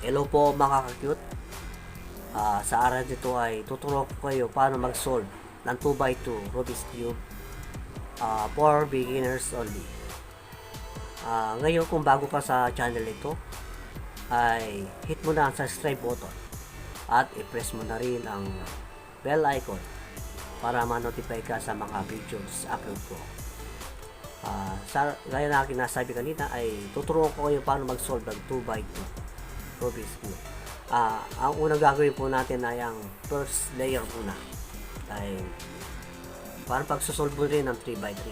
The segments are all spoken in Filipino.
Hello po mga ka-cute. Sa araw nito ay tuturo ko kayo paano mag-solve ng 2x2 Rubik's Cube for beginners only. Ngayon kung bago ka sa channel ito, ay hit mo na ang subscribe button at i-press mo na rin ang bell icon para ma-notify ka sa mga videos upload ko. Gaya na aking nasabi kanina ay tuturo ko kayo paano mag-solve ng 2x2 Rubik's Cube. Ang unang gagawin po natin ay ang first layer muna. Dahil para pagsosolve mo rin ng 3x3.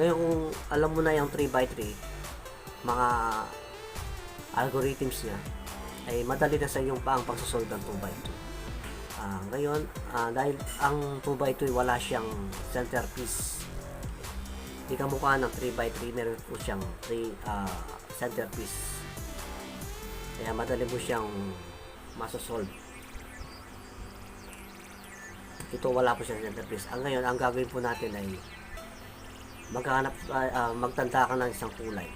Ngayon kung alam mo na yung 3x3, mga algorithms niya, ay madali na sa iyong pa ang pagsosolve ng 2x2. Ngayon, dahil ang 2x2 wala siyang centerpiece. Hindi ka mukha ng 3x3, meron po siyang centerpiece. Kaya madali mo siyang masosolve. Ito wala po siyang centerpiece. Ngayon, ang gagawin po natin ay magtanda ka ng isang kulay.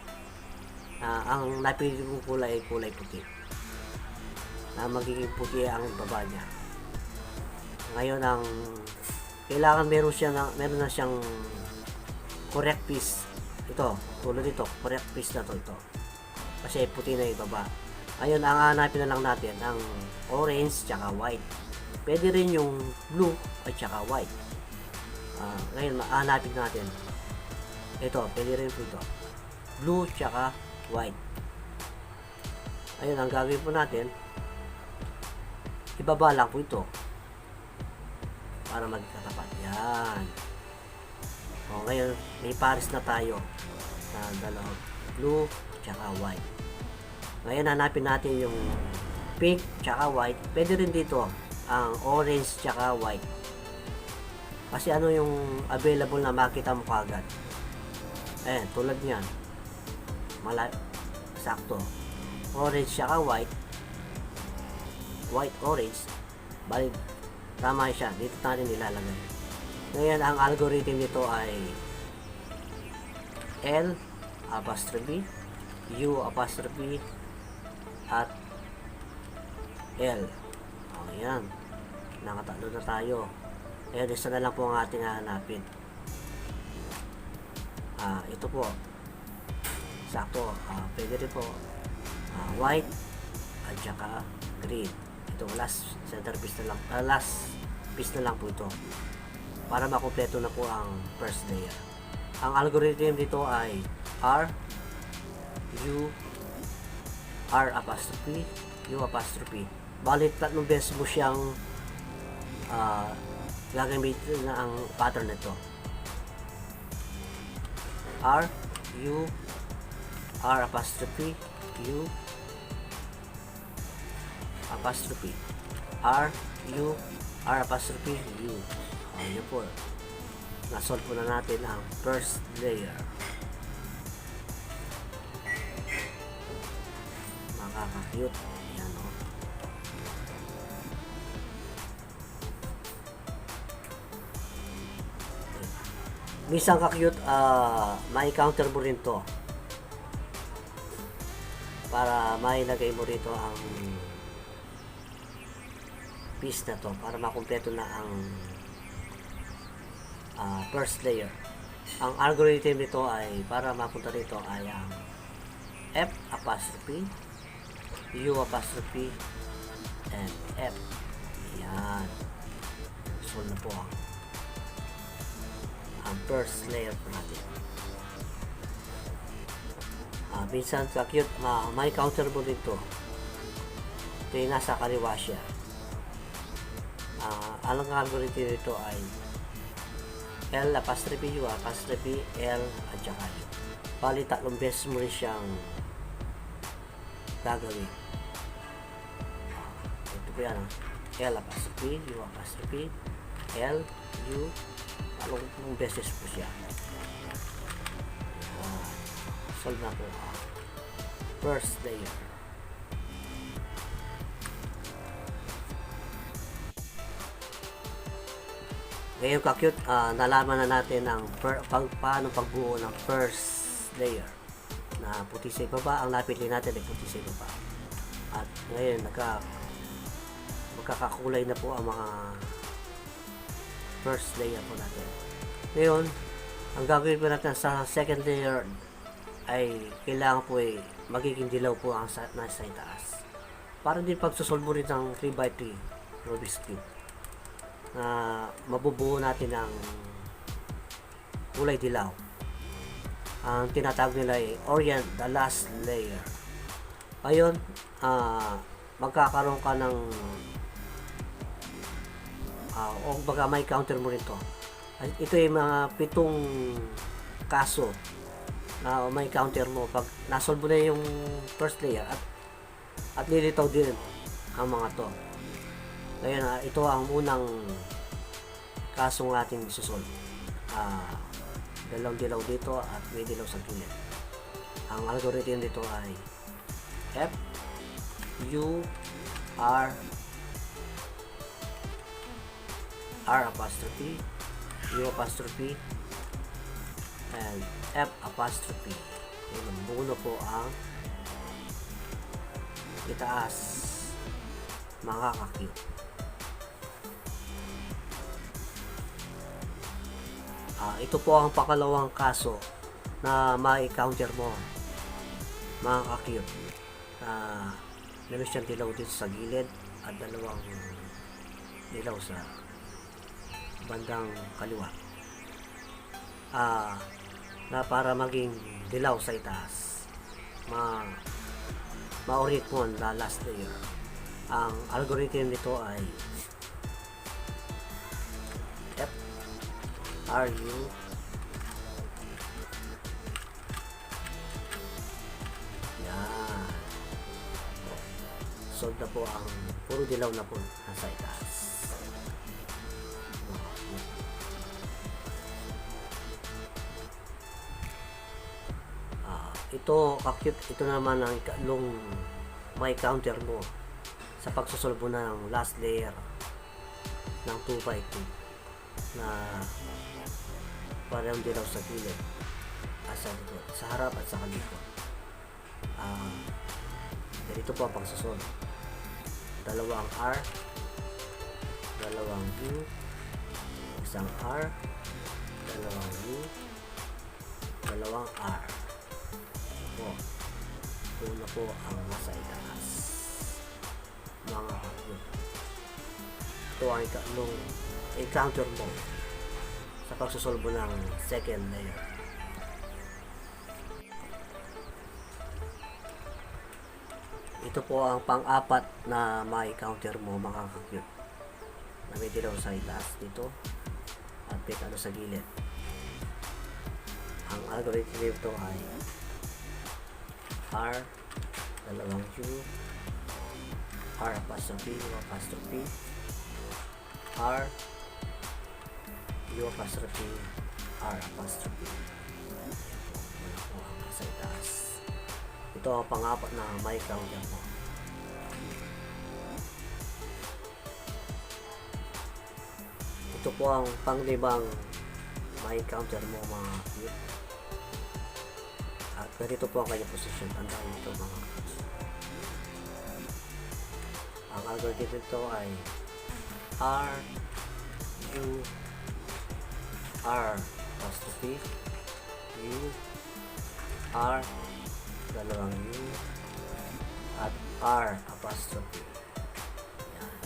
Ang napili kong kulay ay kulay puti. Magiging puti ang baba niya. Ngayon, kailangan meron na siyang correct piece. Ito, tulad ito, correct piece na ito. Kasi puti na yung baba. Ngayon, ang hanapin na lang natin ang orange tsaka white. Pwede rin yung blue at tsaka white. Ngayon, hanapin natin. Ito, pwede rin po ito. Blue tsaka white. Ayun, ang gagawin po natin, ibaba lang po ito para magkatapat. Yan. Ngayon, may pares na tayo na dalawang blue tsaka white. Ngayon, hanapin natin yung pink tsaka white. Pwede rin dito ang orange tsaka white. Kasi ano yung available na makita mo kagad. Ayan, tulad niyan. Sakto. Orange tsaka white. White, orange. Balik. Tama siya. Dito natin nilalagay. Ngayon, ang algorithm nito ay L apostrophe U apostrophe at L. Ayan. Nakatatlo na tayo. Ayan, isa na lang po ang ating hahanapin. Ito po. Sakto. Pwede rin po white at saka green. Ito, last centerpiece na lang. Last piece na lang po ito. Para makumpleto na po ang first layer. Ang algorithm dito ay R apostrophe U apostrophe. Balit tatlong beses mo siyang gagamitin na ang pattern nito. R apostrophe U apostrophe R apostrophe U. Ayan po. Nasolve po na natin ang first layer. Makaka-cute. Ayan o. Minsan ka-cute, may counter mo rin to. Para mailagay mo rito ang piece na to. Para makumpleto na ang first layer. Ang algorithm nito ay para mapunta rito ay ang F apostrophe U apostrophe and F. Yan. Solve na po ang first layer po natin. Minsan ka-cute, may counter mo dito. Ito yung nasa kaliwa siya. Ang algorithm nito ay L apostrophe U apostrophe L at saka U. Bali, tatlong beses mo rin siyang gagawin. Ito po yan. L apostrophe U apostrophe L U. Tatlong beses po siya. Solve na po first layer. Ngayon ka-cute, nalaman na natin ang paano pagbuo ng first layer na puti sa ibaba. Ang napili natin ay puti sa ibaba. At ngayon magkakakulay na po ang mga first layer po natin. Ngayon, ang gagawin po natin sa second layer ay kailangan po ay magiging dilaw po ang nasa itaas. Para din pagsusolve rin ng 3x3 Rubik's Cube na mabubuo natin ng kulay dilaw. Ang tinatawag nila ay orient the last layer. Ngayon, magkakaroon ka ng o baga may counter mo rin to. Ito ay mga 7 kaso na may counter mo pag nasolve mo na yung first layer at lilitaw din ang mga to. Ngayon, ito ang unang kasong ating isusolve. Dalawang dilaw dito at may dilaw sa gilid. Ang algorithm dito ay F U R apostrophe U apostrophe and F apostrophe. Yung buno po ang itaas mga ka-cute. Ito po ang pakalawang kaso na ma-counter mo mga ka-cute. Meron siyang dilaw dito sa gilid at dalawang dilaw sa bandang kaliwa. Na para maging dilaw sa itaas, ma-orient mo ang last layer. Ang algorithm nito ay F R U yan. Solve na po ang puro dilaw na po nasa itaas. Ito kakute, ito naman ang ikalong may counter mo sa pagsusolve mo ng last layer ng 2x2 na parang dilaw sa gilid at sa likod, sa harap at sa kalikod. Ganito po ang pagsusolve. Dalawang R, dalawang U, isang R, dalawang U, dalawang R. Una po ang nasa itaas mga kakute. Ito ang ikalong encounter mo sa pagsusolve ng second layer. Ito po ang pang-apat na may counter mo mga kakute, na may dilaw sa itaas dito at may sa gilid. Ang algorithm nito ay R, dalawang U, R apostrophe, U apostrophe, R, U apostrophe, R apostrophe. Wala po ang nasa itaas. Ito ang pang-apat na may counter mo. Ito po ang pang-limang may counter mo mga cute. At ganito po ang kanyang position. Tandaan nito mga cute. Ang algorithm nito ay R, U, R apostrophe, U, R, dalawang U, at R apostrophe. Yan.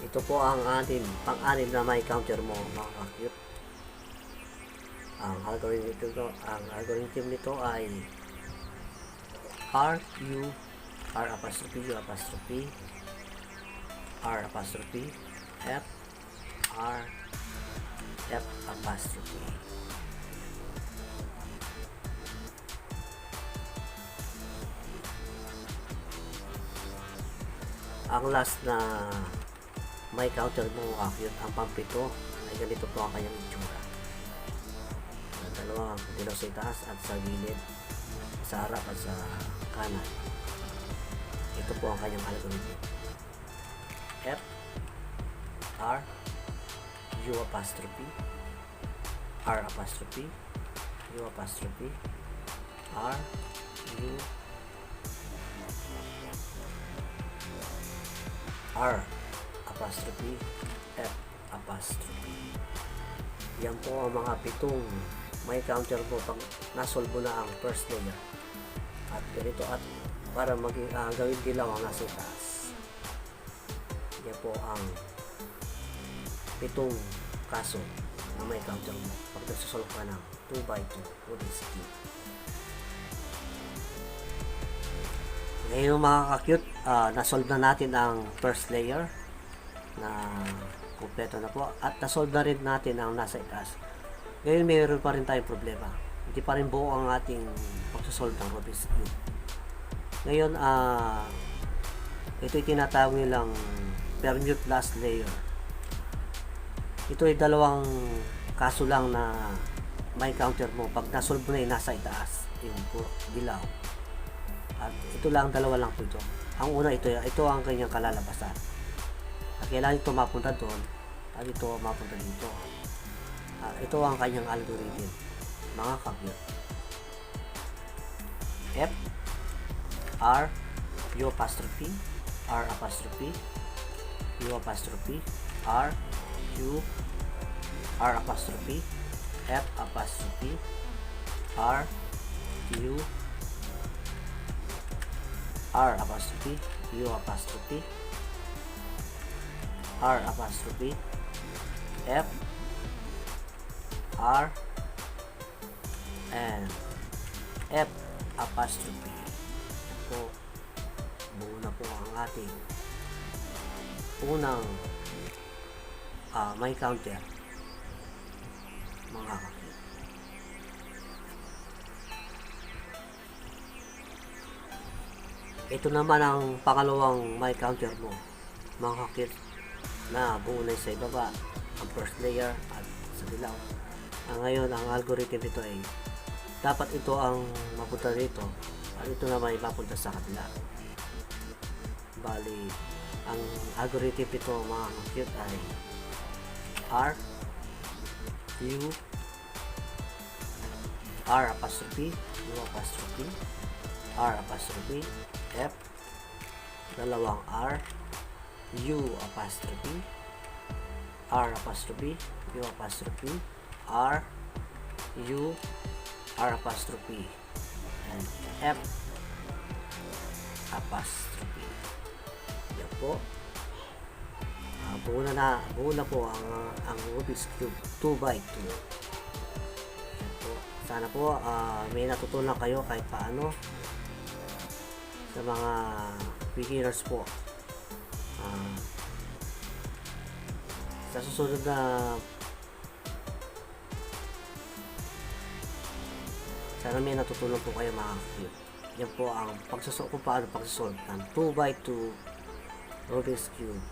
Ito po ang ating pang-anim na may counter mo mga cute. Ang algorithm nito ay R, U, R apostrophe, U apostrophe, R apostrophe, F, R, F apostrophe. Ang last na may counter mo cute, ang pampito ay ganito po ang kanyang itsura. Dalawang dilaw sa itaas at sa gilid, sa harap at sa kanan. Ito po ang kanyang algorithm. F, R, U apostrophe, R apostrophe, U apostrophe, R, U, R apostrophe, F apostrophe. Yan po ang mga pitong may counter po pag nasolve mo na ang first layer. At ganito, at para maging gawin dilaw ang nasa taas. Yan po ang pitong kaso na may counter mo pag nagsasolve ka ng 2x2 Rubik's Cube. Ngayon mga ka-cute, nasolve na natin ang first layer na kumpleto na po, at nasolve na rin natin ang nasa itaas. Ngayon mayroon pa rin tayong problema, hindi pa rin buo ang ating pagsasolve ng Rubik's Cube. Ngayon ito ay tinatawag nilang permute last layer. Ito ay dalawang kaso lang na may counter mo pag nasolve mo na yung nasa itaas, yung dilaw. At ito lang, dalawa lang po ito. Ang una, ito ang kanyang kalalabasan. At kailangan ito mapunta doon at ito mapunta dito. Ito ang kanyang algorithm, mga ka-cute. F, R, U apostrophe, R apostrophe, U apostrophe, R, U, R apostrophe, F apostrophe, R, U, R apostrophe, U apostrophe, R apostrophe, F, R, and F apostrophe. Po, buo na po ang ating unang may counter, mga kakit. Ito naman ang pangalawang may counter mo, mga kakit, na buo na sa ibaba ang first layer at sa dilaw. Ngayon ang algorithm nito ay dapat ito ang mapunta dito at ito naman ay mapunta sa kabila. Bali, ang algorithm nito, mga kakit, ay R, U, R apostrophe, U apostrophe, R apostrophe, F, dalawang R, U apostrophe, R apostrophe, U apostrophe, R, U, R apostrophe, and F apostrophe. Yan po. Buo na po ang Rubik's Cube 2x2. Yan po. Sana po may natutunan kayo kahit paano sa mga beginners po. Sa susunod na sana may natutunan po kayo, mga cute. Yan po ang kung paano pagsasolve ng 2x2 Rubik's Cube